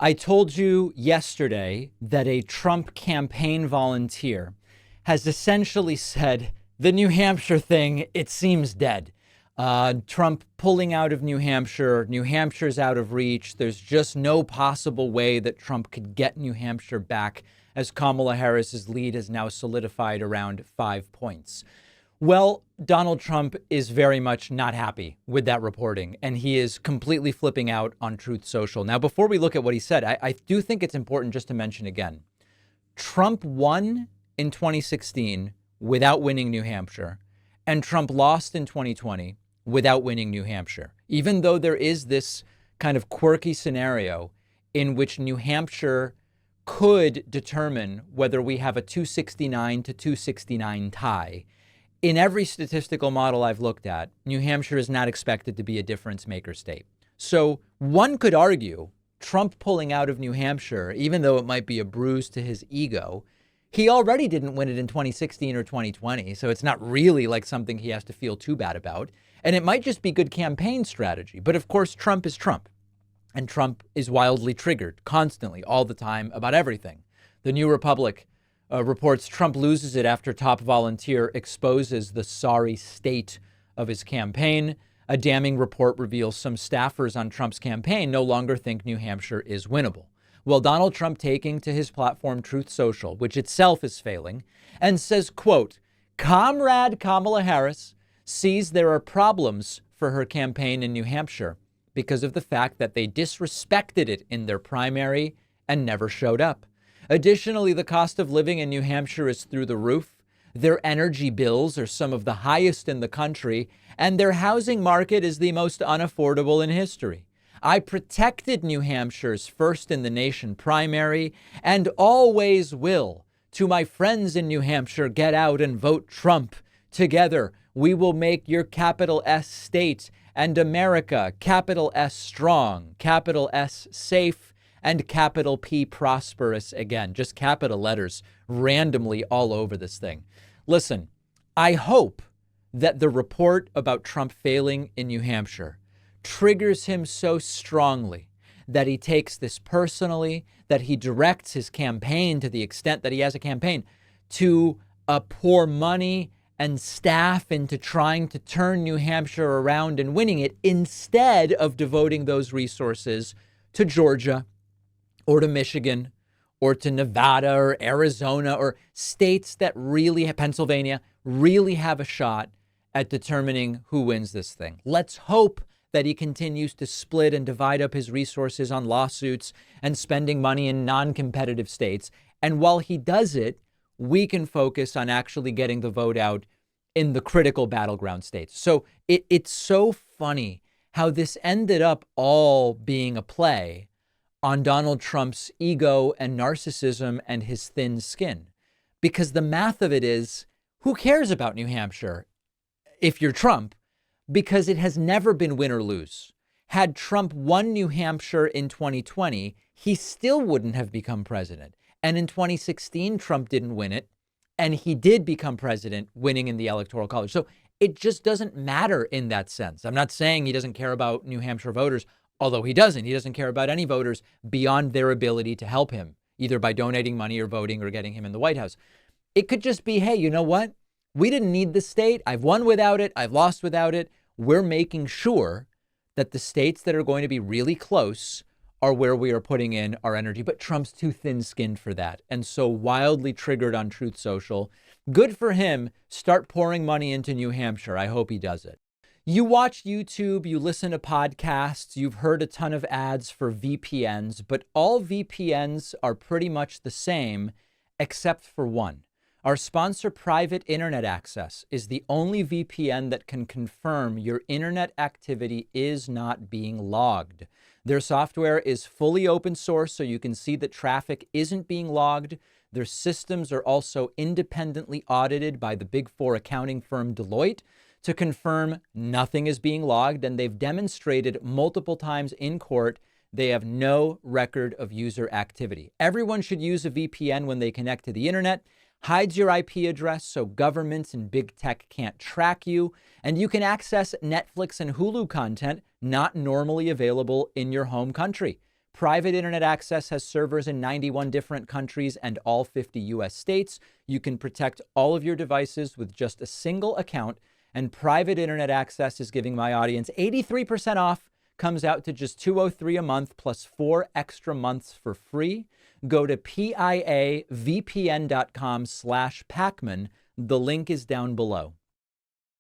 I told you yesterday that a Trump campaign volunteer has essentially said the New Hampshire thing, it seems dead. Trump pulling out of New Hampshire. New Hampshire's out of reach. There's just no possible way that Trump could get New Hampshire back, as Kamala Harris's lead has now solidified around 5 points. Well, Donald Trump is very much not happy with that reporting, and he is completely flipping out on Truth Social. Now, before we look at what he said, I do think it's important just to mention again, Trump won in 2016 without winning New Hampshire, and Trump lost in 2020 without winning New Hampshire, even though there is this kind of quirky scenario in which New Hampshire could determine whether we have a 269 to 269 tie. In every statistical model I've looked at, New Hampshire is not expected to be a difference maker state. So one could argue Trump pulling out of New Hampshire, even though it might be a bruise to his ego, he already didn't win it in 2016 or 2020. So it's not really like something he has to feel too bad about. And it might just be good campaign strategy. But of course, Trump is Trump. And Trump is wildly triggered constantly, all the time, about everything. The New Republic reports Trump loses it after top volunteer exposes the sorry state of his campaign. A damning report reveals some staffers on Trump's campaign no longer think New Hampshire is winnable. Well, Donald Trump taking to his platform Truth Social, which itself is failing, and says, quote, Comrade Kamala Harris sees there are problems for her campaign in New Hampshire because of the fact that they disrespected it in their primary and never showed up. Additionally, the cost of living in New Hampshire is through the roof. Their energy bills are some of the highest in the country, and their housing market is the most unaffordable in history. I protected New Hampshire's first in the nation primary and always will. To my friends in New Hampshire, get out and vote Trump. Together, we will make your capital S state and America capital S strong, capital S safe, and capital P prosperous again. Just capital letters randomly all over this thing. Listen, I hope that the report about Trump failing in New Hampshire triggers him so strongly that he takes this personally, that he directs his campaign, to the extent that he has a campaign, to pour money and staff into trying to turn New Hampshire around and winning it, instead of devoting those resources to Georgia or to Michigan or to Nevada or Arizona or states that really, Pennsylvania, really have a shot at determining who wins this thing. Let's hope that he continues to split and divide up his resources on lawsuits and spending money in non-competitive states. And while he does it, we can focus on actually getting the vote out in the critical battleground states. So it's so funny how this ended up all being a play on Donald Trump's ego and narcissism and his thin skin. Because the math of it is, who cares about New Hampshire if you're Trump? Because it has never been win or lose. Had Trump won New Hampshire in 2020, he still wouldn't have become president. And in 2016, Trump didn't win it. And he did become president, winning in the Electoral College. So it just doesn't matter in that sense. I'm not saying he doesn't care about New Hampshire voters, although he doesn't. He doesn't care about any voters beyond their ability to help him, either by donating money or voting or getting him in the White House. It could just be, hey, you know what? We didn't need the state. I've won without it. I've lost without it. We're making sure that the states that are going to be really close are where we are putting in our energy. But Trump's too thin-skinned for that, and so wildly triggered on Truth Social. Good for him. Start pouring money into New Hampshire. I hope he does it. You watch YouTube, you listen to podcasts, you've heard a ton of ads for VPNs, but all VPNs are pretty much the same except for one. Our sponsor, Private Internet Access, is the only VPN that can confirm your internet activity is not being logged. Their software is fully open source, so you can see that traffic isn't being logged. Their systems are also independently audited by the Big Four accounting firm Deloitte to confirm nothing is being logged, and they've demonstrated multiple times in court they have no record of user activity. Everyone should use a VPN when they connect to the internet. Hides your IP address so governments and big tech can't track you, and you can access Netflix and Hulu content not normally available in your home country. Private Internet Access has servers in 91 different countries and all 50 US states. You can protect all of your devices with just a single account. And Private Internet Access is giving my audience 83% off. Comes out to just $203 a month plus 4 extra months for free. Go to piavpn.com/Pacman. The link is down below.